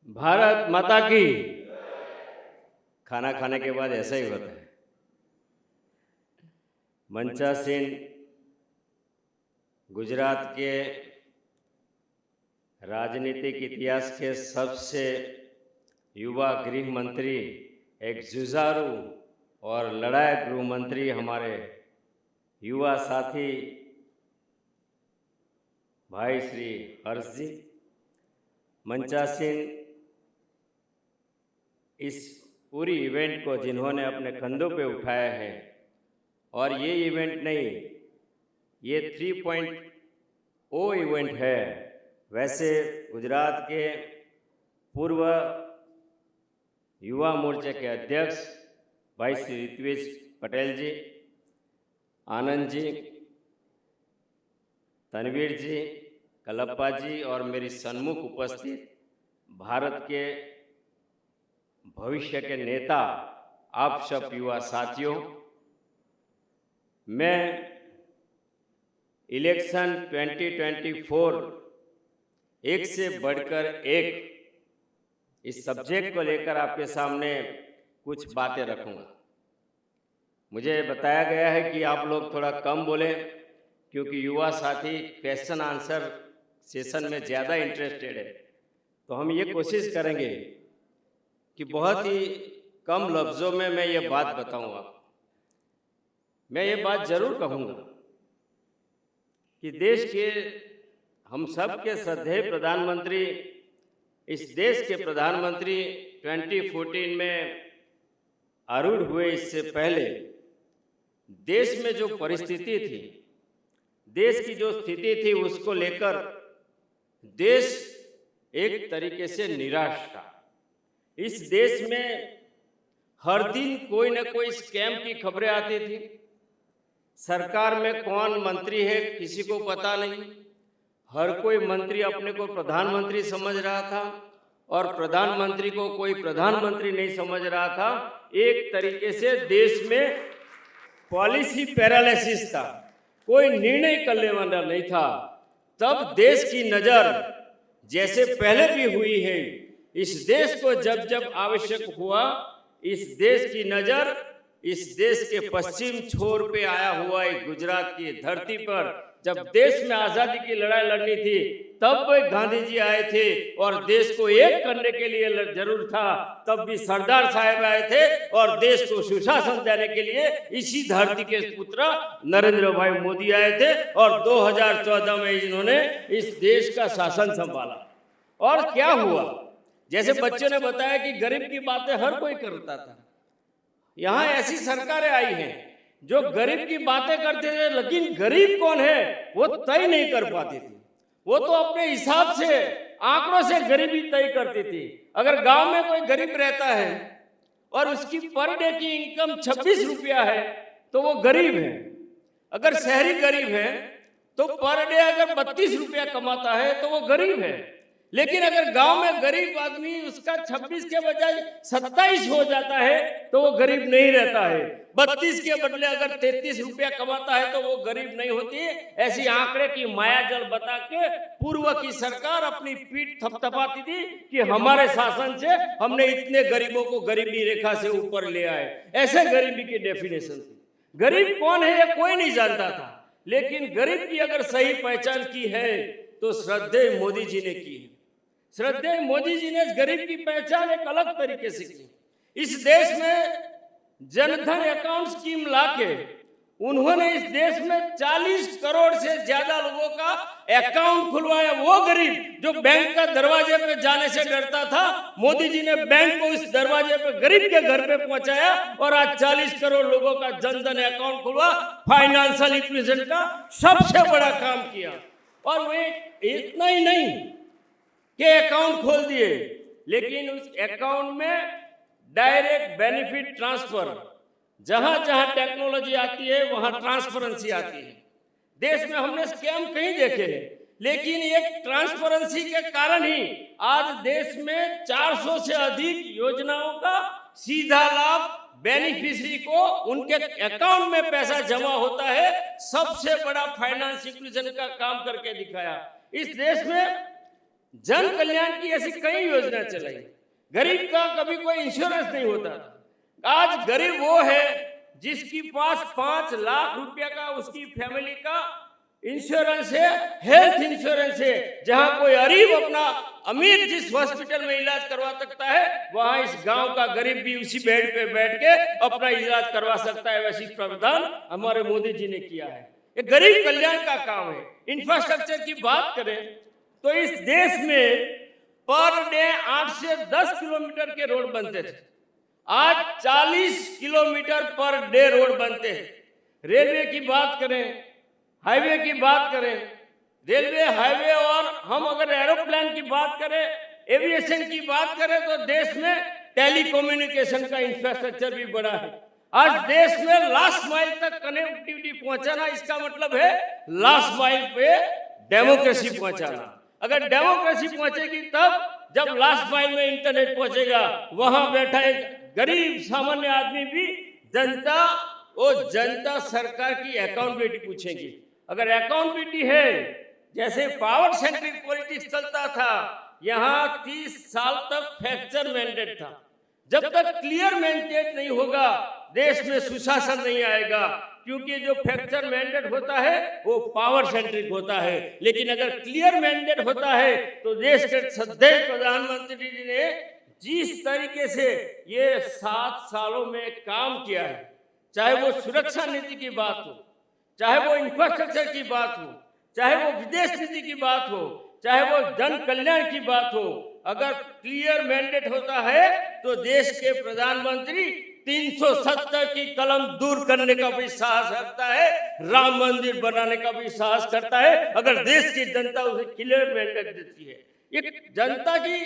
भारत माता की। खाना खाने के बाद ऐसा ही होता है। मंचासीन गुजरात के राजनीतिक इतिहास के सबसे युवा गृह मंत्री, एक जुझारू और लड़ाई गृह मंत्री हमारे युवा साथी भाई श्री हर्ष जी। मंचासीन इस पूरी इवेंट को जिन्होंने अपने कंधों पे उठाया है, और ये इवेंट नहीं, ये 3.0 इवेंट है। वैसे गुजरात के पूर्व युवा मोर्चे के अध्यक्ष भाई श्री ऋत्विज पटेल जी, आनंद जी, तनवीर जी, कलप्पा जी और मेरी सन्मुख उपस्थित भारत के भविष्य के नेता आप सब युवा साथियों, मैं इलेक्शन 2024 एक से बढ़कर एक इस सब्जेक्ट को लेकर आपके सामने कुछ बातें रखूंगा। मुझे बताया गया है कि आप लोग थोड़ा कम बोले, क्योंकि युवा साथी क्वेश्चन आंसर सेशन में ज़्यादा इंटरेस्टेड है। तो हम ये कोशिश करेंगे कि बहुत ही कम लफ्ज़ों में मैं ये बात बताऊंगा। मैं ये बात ज़रूर कहूँगा कि देश के हम सब के श्रद्धेय प्रधानमंत्री, इस देश के प्रधानमंत्री 2014 में आरूढ़ हुए, इससे पहले देश में जो परिस्थिति थी, देश की जो स्थिति थी, उसको लेकर देश एक तरीके से निराश था। इस देश में हर दिन कोई न कोई स्कैम की खबरें आती थी। सरकार में कौन मंत्री है किसी को पता नहीं। हर कोई मंत्री अपने को प्रधानमंत्री समझ रहा था और प्रधानमंत्री को कोई प्रधानमंत्री नहीं समझ रहा था। एक तरीके से देश में पॉलिसी पैरालिसिस था, कोई निर्णय करने वाला नहीं था। तब देश की नज़र, जैसे पहले भी हुई है, इस देश को जब जब आवश्यक हुआ, इस देश की नज़र इस देश के पश्चिम छोर पे आया हुआ है, गुजरात की धरती पर। जब देश में आज़ादी की लड़ाई लड़नी थी, तब गांधी जी आए थे और देश को एक करने के लिए जरूर था। तब भी सरदार साहब आए थे और देश को सुशासन देने के लिए इसी धरती के पुत्र नरेंद्र भाई मोदी आए थे और 2014 में इन्होंने इस देश का शासन संभाला। और क्या हुआ, जैसे बच्चों ने बताया कि गरीब की बातें हर कोई करता था। यहाँ ऐसी सरकारें आई हैं जो गरीब की बातें करते थे, लेकिन गरीब कौन है वो तय नहीं कर पाती थी। वो तो अपने हिसाब से आंकड़ों से गरीबी तय करती थी। अगर गांव में कोई गरीब रहता है और उसकी पर डे की इनकम 26 रुपया है तो वो गरीब है। अगर शहरी गरीब है तो पर डे अगर 32 रुपया कमाता है तो वो गरीब है। लेकिन अगर गांव में गरीब आदमी उसका 26 के बजाय 27 हो जाता है तो वो गरीब नहीं रहता है। 32 के बदले अगर 33 रुपया कमाता है तो वो गरीब नहीं होती। ऐसी आंकड़े की मायाजाल बता के पूर्व की सरकार अपनी पीठ थपथपाती थी कि हमारे शासन से हमने इतने गरीबों को गरीबी रेखा से ऊपर ले आए। ऐसे गरीबी की डेफिनेशन थी। गरीब कौन है ये कोई नहीं जानता था, लेकिन गरीब की अगर सही पहचान की है तो श्रद्धेय मोदी जी ने की है। श्रद्धेय मोदी जी ने गरीब की पहचान एक अलग तरीके से की। इस देश में जनधन अकाउंट स्कीम लाके उन्होंने इस देश में 40 करोड़ से ज्यादा लोगों का अकाउंट खुलवाया। वो गरीब जो बैंक का दरवाजे पे जाने से डरता था, मोदी जी ने बैंक को इस दरवाजे पे गरीब के घर पे पहुंचाया और आज 40 करोड़ लोगों का जनधन अकाउंट खुलवा। फाइनेंशियल इंक्लूजन का सबसे बड़ा काम किया। और वे इतना ही नहीं कि अकाउंट खोल दिए, लेकिन उस अकाउंट में डायरेक्ट बेनिफिट ट्रांसफर, जहां जहां टेक्नोलॉजी आती है वहां ट्रांसपेरेंसी आती है। देश में हमने स्कैम कहीं देखे हैं, लेकिन एक ट्रांसपेरेंसी के कारण ही आज देश में 400 से अधिक योजनाओं का सीधा लाभ बेनिफिशियरी को उनके अकाउंट में पैसा जमा होता है। सबसे बड़ा फाइनेंस इंक्लूजन का काम करके दिखाया। इस देश में जन कल्याण की ऐसी कई योजना चलाई। गरीब का कभी कोई इंश्योरेंस नहीं होता था। आज गरीब वो है जिसकी पास 5 लाख रुपया का उसकी फैमिली का इंश्योरेंस है, हेल्थ इंश्योरेंस है। जहां कोई गरीब अपना अमीर जिस हॉस्पिटल में इलाज करवा सकता है, वहां इस गांव का गरीब भी उसी बेड पे बैठ के अपना इलाज करवा सकता है। वैसी प्रावधान हमारे मोदी जी ने किया है। ये गरीब कल्याण का काम है। इंफ्रास्ट्रक्चर की बात करें तो इस देश में पर डे 8 से 10 किलोमीटर के रोड बनते थे, आज 40 किलोमीटर पर डे रोड बनते हैं। रेलवे की बात करें, हाईवे की बात करें, रेलवे, हाईवे, और हम अगर एरोप्लेन की बात करें, एविएशन की बात करें, तो देश में टेलीकम्युनिकेशन का इंफ्रास्ट्रक्चर भी बड़ा है। आज देश में लास्ट माइल तक कनेक्टिविटी पहुंचाना, इसका मतलब है लास्ट माइल पे डेमोक्रेसी पहुंचाना। अगर डेमोक्रेसी पहुंचेगी तब जब लास्ट माइल में इंटरनेट पहुंचेगा, वहां बैठा एक गरीब सामान्य आदमी भी जनता सरकार की अकाउंटेबिलिटी पूछेगी। अगर अकाउंटेबिलिटी है, जैसे पावर सेंट्रिक पॉलिटिक्स चलता था, यहाँ 30 साल तक फ्रैक्चर मैंडेट था। जब तक क्लियर मैंडेट नहीं होगा, देश में सुशासन नहीं आएगा, क्योंकि जो फ्रैक्चर मैंडेट होता है वो पावर सेंट्रिक होता है। लेकिन अगर क्लियर मैंडेट होता है तो देश के श्रद्धेय प्रधानमंत्री जी ने जिस तरीके से ये 7 सालों में काम किया है, चाहे वो सुरक्षा नीति की बात हो, चाहे वो इंफ्रास्ट्रक्चर की बात हो, चाहे वो विदेश नीति की बात हो, चाहे वो जन कल्याण की बात हो, अगर क्लियर मैंडेट होता है तो देश के प्रधानमंत्री 370 की कलम दूर करने का भी साहस रखता है, राम मंदिर बनाने का भी साहस करता है, अगर देश की जनता उसे क्लियर मैंडेट देती है। ये जनता की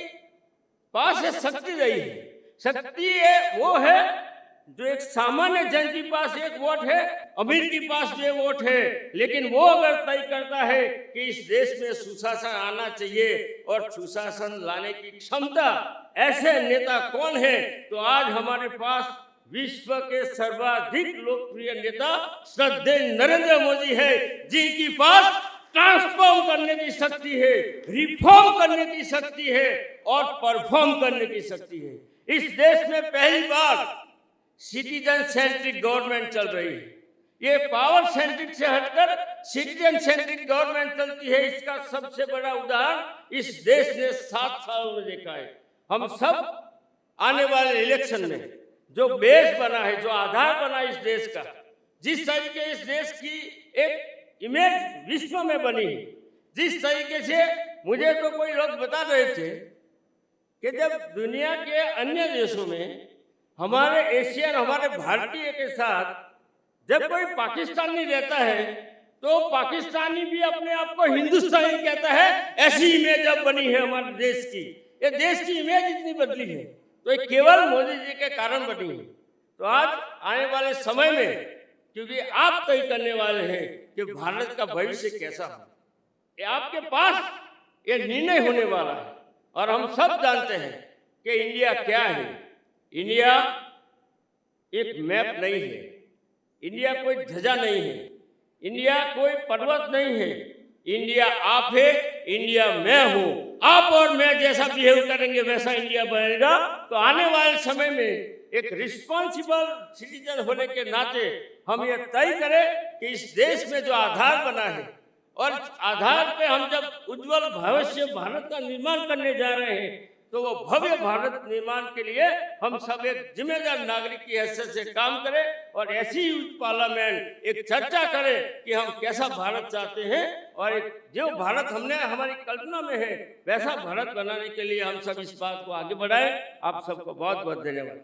पास ये शक्ति रही है। शक्ति है वो है जो एक सामान्य जन के पास एक वोट है, अमीर के पास भी वोट है, लेकिन वो अगर तय करता है कि इस देश में सुशासन आना चाहिए और सुशासन लाने की क्षमता, ऐसे नेता कौन है, तो आज हमारे पास विश्व के सर्वाधिक लोकप्रिय नेता श्रद्धेय नरेंद्र मोदी है, जिनकी पास ट्रांसफॉर्म करने की शक्ति है, रिफॉर्म करने की शक्ति है और परफॉर्म करने की शक्ति है। इस देश में पहली बार सिटीजन सेंट्रिक गवर्नमेंट चल रही है। ये पावर सेंट्रिक से हटकर सिटीजन सेंट्रिक गवर्नमेंट चलती है। इसका सबसे बड़ा उदाहरण इस देश ने 7 सालों में देखा है। हम सब आने वाले इलेक्शन में जो बेस बना है, जो आधार बना इस देश का, जिस तरीके इस देश की एक इमेज विश्व में बनी है, जिस तरीके से मुझे तो कोई लोग बता रहे थे कि जब दुनिया के अन्य देशों में हमारे एशियन, हमारे भारतीय के साथ जब कोई पाकिस्तानी रहता है तो पाकिस्तानी भी अपने आप को हिंदुस्तानी कहता है। ऐसी इमेज अब बनी है हमारे देश की। ये देश की इमेज इतनी बदली है तो ये केवल मोदी जी के कारण बनी है। तो आज आने वाले समय में, क्योंकि आप तय करने वाले हैं कि भारत का भविष्य कैसा हो, ये आपके पास ये निर्णय होने वाला है। और हम सब जानते हैं कि इंडिया क्या है। इंडिया एक मैप नहीं है, इंडिया कोई ध्वजा नहीं है, इंडिया कोई पर्वत नहीं है। इंडिया आप है, इंडिया मैं हूं। आप और मैं जैसा बिहेव करेंगे वैसा इंडिया बनेगा। तो आने वाले समय में एक रिस्पॉन्सिबल सिटीजन होने के नाते हम ये तय करें कि इस देश में जो आधार बना है, और आधार पे हम जब उज्जवल भविष्य भारत का निर्माण करने जा रहे हैं, तो वो भव्य भारत निर्माण के लिए हम सब एक जिम्मेदार नागरिक की हैसियत से काम करें और ऐसी पार्लियामेंट एक चर्चा करें कि हम कैसा भारत चाहते हैं, और एक जो भारत हमने हमारी कल्पना में है वैसा भारत बनाने के लिए हम सब इस बात को आगे बढ़ाएं। आप सबको बहुत बहुत धन्यवाद।